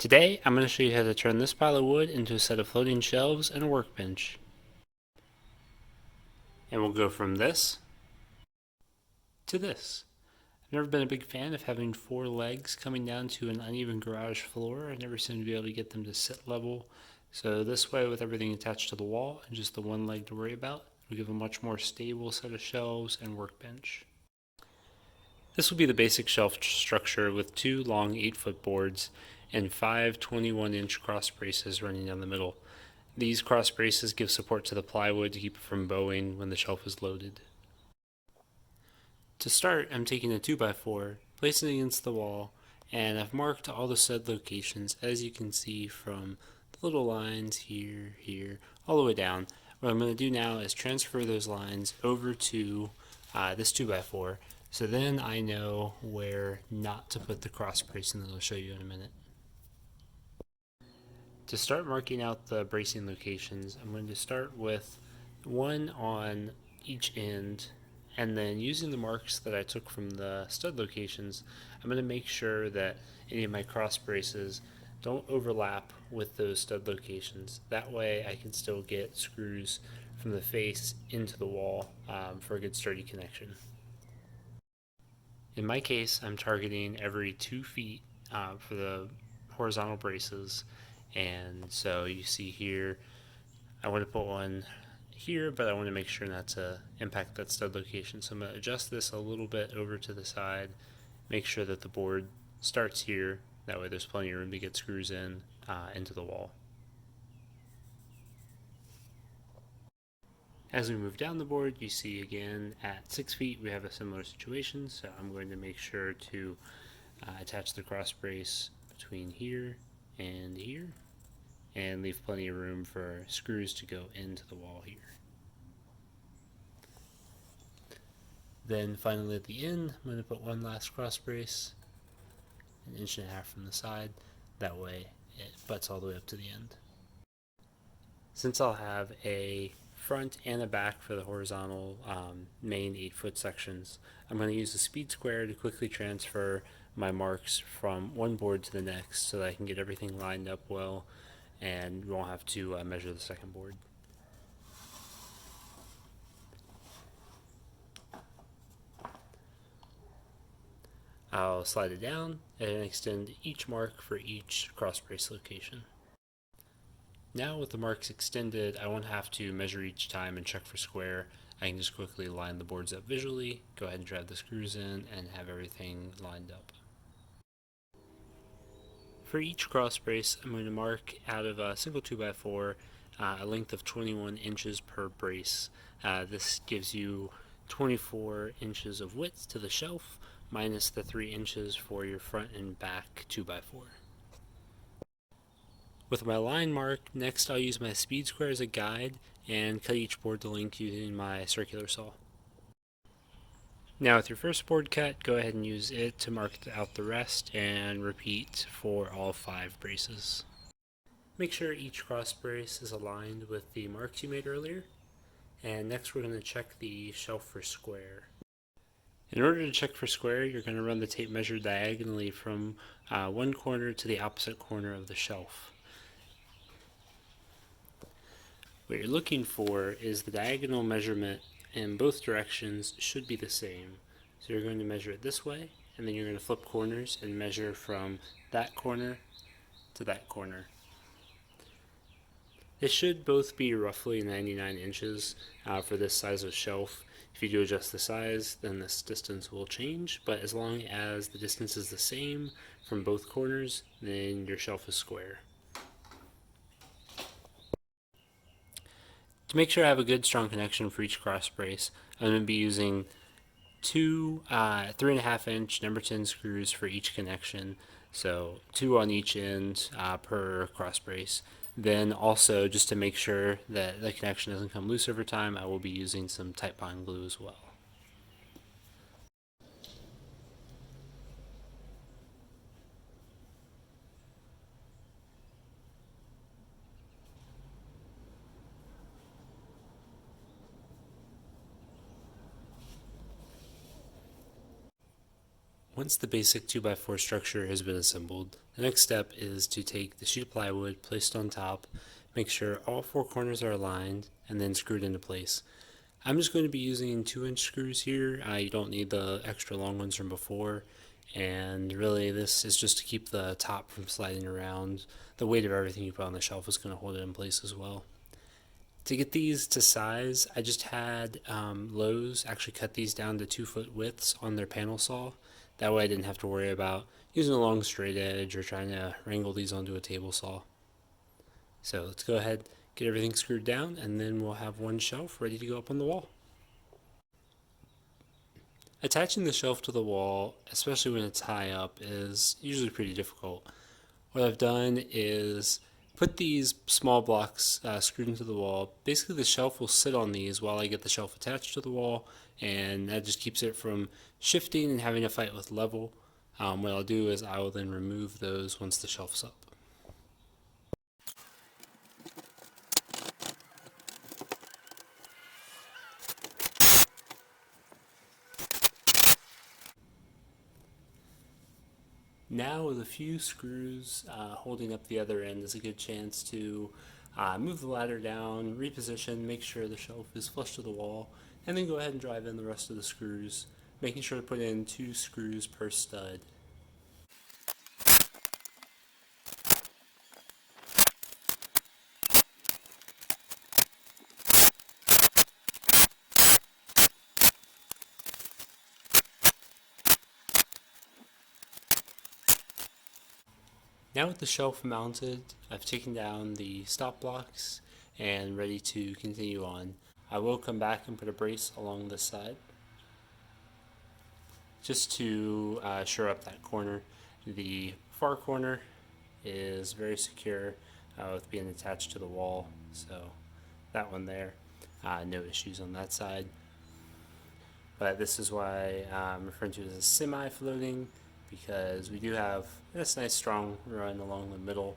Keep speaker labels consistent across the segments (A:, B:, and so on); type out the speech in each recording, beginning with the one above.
A: Today, I'm going to show you how to turn this pile of wood into a set of floating shelves and a workbench. And we'll go from this to this. I've never been a big fan of having four legs coming down to an uneven garage floor. I never seem to be able to get them to sit level. So this way, with everything attached to the wall and just the one leg to worry about, we give a much more stable set of shelves and workbench. This will be the basic shelf structure with two long 8-foot boards and five 21-inch cross braces running down the middle. These cross braces give support to the plywood to keep it from bowing when the shelf is loaded. To start, I'm taking a 2x4, placing it against the wall, and I've marked all the stud locations as you can see from the little lines here, all the way down. What I'm going to do now is transfer those lines over to this 2x4, so then I know where not to put the cross bracing that I'll show you in a minute. To start marking out the bracing locations, I'm going to start with one on each end, and then using the marks that I took from the stud locations, I'm going to make sure that any of my cross braces don't overlap with those stud locations. That way I can still get screws from the face into the wall for a good sturdy connection. In my case, I'm targeting every 2 feet for the horizontal braces, and so you see here I want to put one here, but I want to make sure not to impact that stud location, so I'm going to adjust this a little bit over to the side, make sure that the board starts here, that way there's plenty of room to get screws in into the wall. As we move down the board, you see again at 6 feet we have a similar situation, so I'm going to make sure to attach the cross brace between here and here, and leave plenty of room for screws to go into the wall here. Then finally at the end, I'm going to put one last cross brace, 1.5 inches from the side, that way it butts all the way up to the end. Since I'll have a front and a back for the horizontal main 8-foot sections, I'm going to use a speed square to quickly transfer my marks from one board to the next so that I can get everything lined up well and won't have to measure the second board. I'll slide it down and extend each mark for each cross brace location. Now with the marks extended, I won't have to measure each time and check for square. I can just quickly line the boards up visually, go ahead and drive the screws in, and have everything lined up. For each cross brace, I'm going to mark out of a single 2x4 a length of 21 inches per brace. This gives you 24 inches of width to the shelf, minus the 3 inches for your front and back 2x4. With my line marked, next I'll use my speed square as a guide and cut each board to length using my circular saw. Now with your first board cut, go ahead and use it to mark out the rest and repeat for all 5 braces. Make sure each cross brace is aligned with the marks you made earlier, and next we're going to check the shelf for square. In order to check for square, you're going to run the tape measure diagonally from one corner to the opposite corner of the shelf. What you're looking for is the diagonal measurement in both directions should be the same. So you're going to measure it this way, and then you're going to flip corners and measure from that corner to that corner. It should both be roughly 99 inches for this size of shelf. If you do adjust the size, then this distance will change, but as long as the distance is the same from both corners, then your shelf is square. To make sure I have a good strong connection for each cross brace, I'm going to be using two 3.5 inch number 10 screws for each connection, so 2 on each end per cross brace. Then also, just to make sure that the connection doesn't come loose over time, I will be using some tight bond glue as well. Once the basic 2x4 structure has been assembled, the next step is to take the sheet of plywood placed on top, make sure all four corners are aligned, and then screwed into place. I'm just going to be using 2-inch screws here. You don't need the extra long ones from before, and really this is just to keep the top from sliding around. The weight of everything you put on the shelf is going to hold it in place as well. To get these to size, I just had Lowe's actually cut these down to 2-foot widths on their panel saw. That way I didn't have to worry about using a long straight edge or trying to wrangle these onto a table saw. So let's go ahead, get everything screwed down, and then we'll have one shelf ready to go up on the wall. Attaching the shelf to the wall, especially when it's high up, is usually pretty difficult. What I've done is put these small blocks screwed into the wall. Basically the shelf will sit on these while I get the shelf attached to the wall, and that just keeps it from shifting and having to fight with level. What I'll do is I will then remove those once the shelf's up. Now with a few screws holding up the other end is a good chance to move the ladder down, reposition, make sure the shelf is flush to the wall, and then go ahead and drive in the rest of the screws, making sure to put in 2 screws per stud. Now with the shelf mounted, I've taken down the stop blocks and ready to continue on. I will come back and put a brace along this side just to shore up that corner. The far corner is very secure with being attached to the wall, so that one there, no issues on that side. But this is why I'm referring to it as a semi-floating, because we do have this nice strong run along the middle.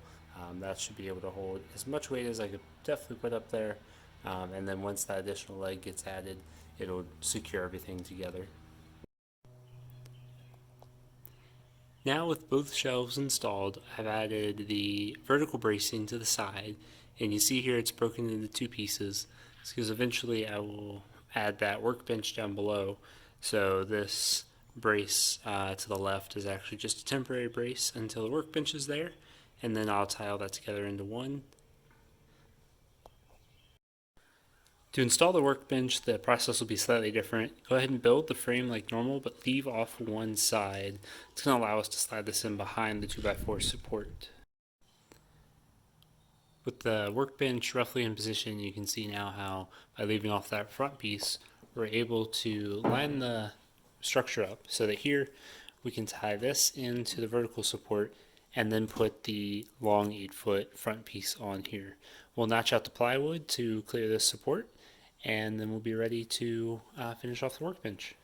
A: That should be able to hold as much weight as I could definitely put up there, and then once that additional leg gets added, it'll secure everything together. Now with both shelves installed, I've added the vertical bracing to the side, and you see here it's broken into 2 pieces, because eventually I will add that workbench down below. So this brace to the left is actually just a temporary brace until the workbench is there, and then I'll tie all that together into one. To install the workbench, the process will be slightly different. Go ahead and build the frame like normal, but leave off one side. It's going to allow us to slide this in behind the 2x4 support. With the workbench roughly in position, you can see now how by leaving off that front piece, we're able to line the structure up so that here we can tie this into the vertical support and then put the long 8-foot front piece on here. We'll notch out the plywood to clear this support, and then we'll be ready to finish off the workbench.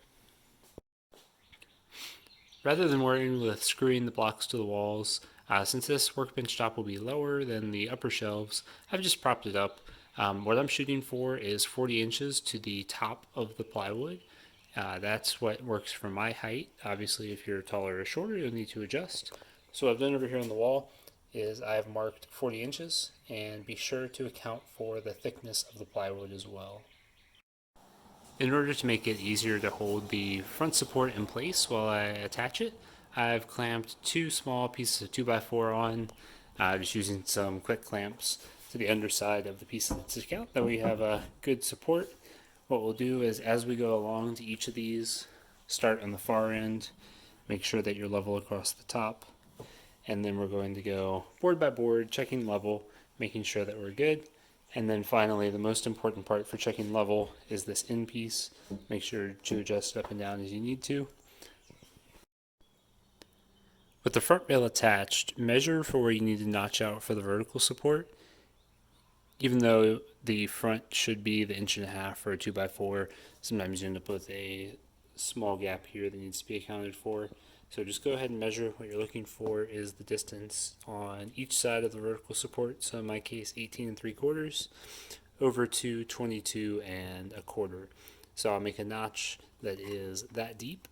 A: Rather than worrying with screwing the blocks to the walls, since this workbench top will be lower than the upper shelves, I've just propped it up. What I'm shooting for is 40 inches to the top of the plywood. That's what works for my height. Obviously, if you're taller or shorter, you'll need to adjust. So what I've done over here on the wall is I've marked 40 inches, and be sure to account for the thickness of the plywood as well. In order to make it easier to hold the front support in place while I attach it, I've clamped 2 small pieces of 2x4 on, just using some quick clamps to the underside of the pieces that stick out. That we have a good support. What we'll do is as we go along to each of these, start on the far end, make sure that you're level across the top, and then we're going to go board by board, checking level, making sure that we're good. And then finally, the most important part for checking level is this end piece. Make sure to adjust up and down as you need to. With the front rail attached, measure for where you need to notch out for the vertical support. Even though the front should be the 1.5 inches for a 2x4, sometimes you end up with a small gap here that needs to be accounted for. So just go ahead and measure. What you're looking for is the distance on each side of the vertical support. So in my case, 18 3/4 over to 22 1/4. So I'll make a notch that is that deep.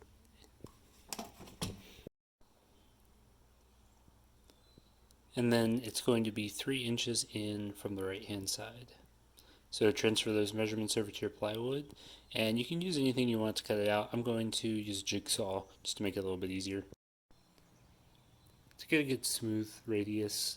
A: and then it's going to be 3 inches in from the right hand side. So transfer those measurements over to your plywood, and you can use anything you want to cut it out. I'm going to use a jigsaw just to make it a little bit easier. To get a good smooth radius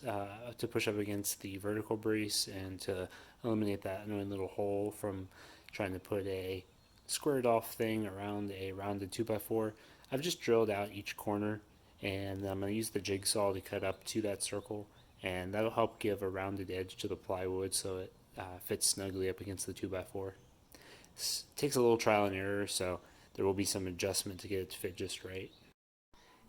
A: to push up against the vertical brace and to eliminate that annoying little hole from trying to put a squared off thing around a rounded 2x4, I've just drilled out each corner, and I'm going to use the jigsaw to cut up to that circle, and that'll help give a rounded edge to the plywood so it fits snugly up against the 2x4. It takes a little trial and error, so there will be some adjustment to get it to fit just right.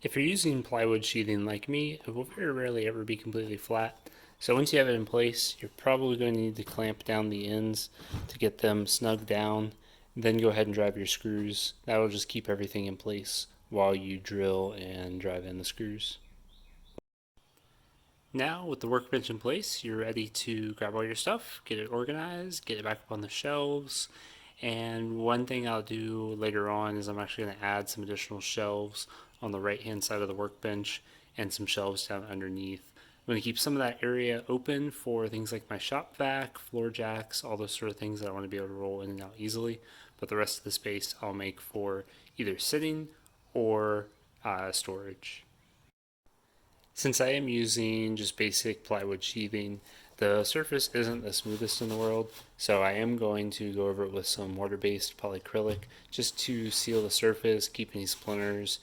A: If you're using plywood sheathing like me, it will very rarely ever be completely flat. So once you have it in place, you're probably going to need to clamp down the ends to get them snug down. Then go ahead and drive your screws. That'll just keep everything in place while you drill and drive in the screws. Now, with the workbench in place, you're ready to grab all your stuff, get it organized, get it back up on the shelves. And one thing I'll do later on is I'm actually going to add some additional shelves on the right hand side of the workbench and some shelves down underneath. I'm going to keep some of that area open for things like my shop vac, floor jacks, all those sort of things that I want to be able to roll in and out easily. But the rest of the space I'll make for either sitting or storage. Since I am using just basic plywood sheathing, the surface isn't the smoothest in the world, so I am going to go over it with some water-based polyacrylic just to seal the surface, keep any splinters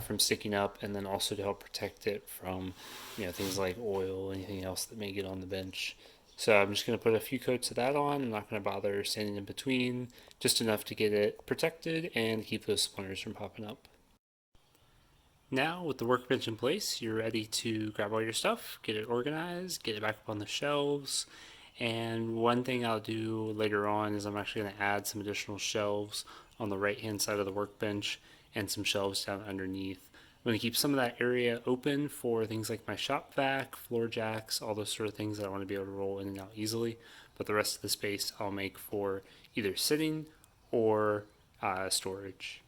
A: from sticking up, and then also to help protect it from things like oil, anything else that may get on the bench. So I'm just going to put a few coats of that on. I'm not going to bother sanding in between, just enough to get it protected and keep those splinters from popping up. Now, with the workbench in place, you're ready to grab all your stuff, get it organized, get it back up on the shelves. And one thing I'll do later on is I'm actually going to add some additional shelves on the right hand side of the workbench and some shelves down underneath. I'm going to keep some of that area open for things like my shop vac, floor jacks, all those sort of things that I want to be able to roll in and out easily. But the rest of the space I'll make for either sitting or storage.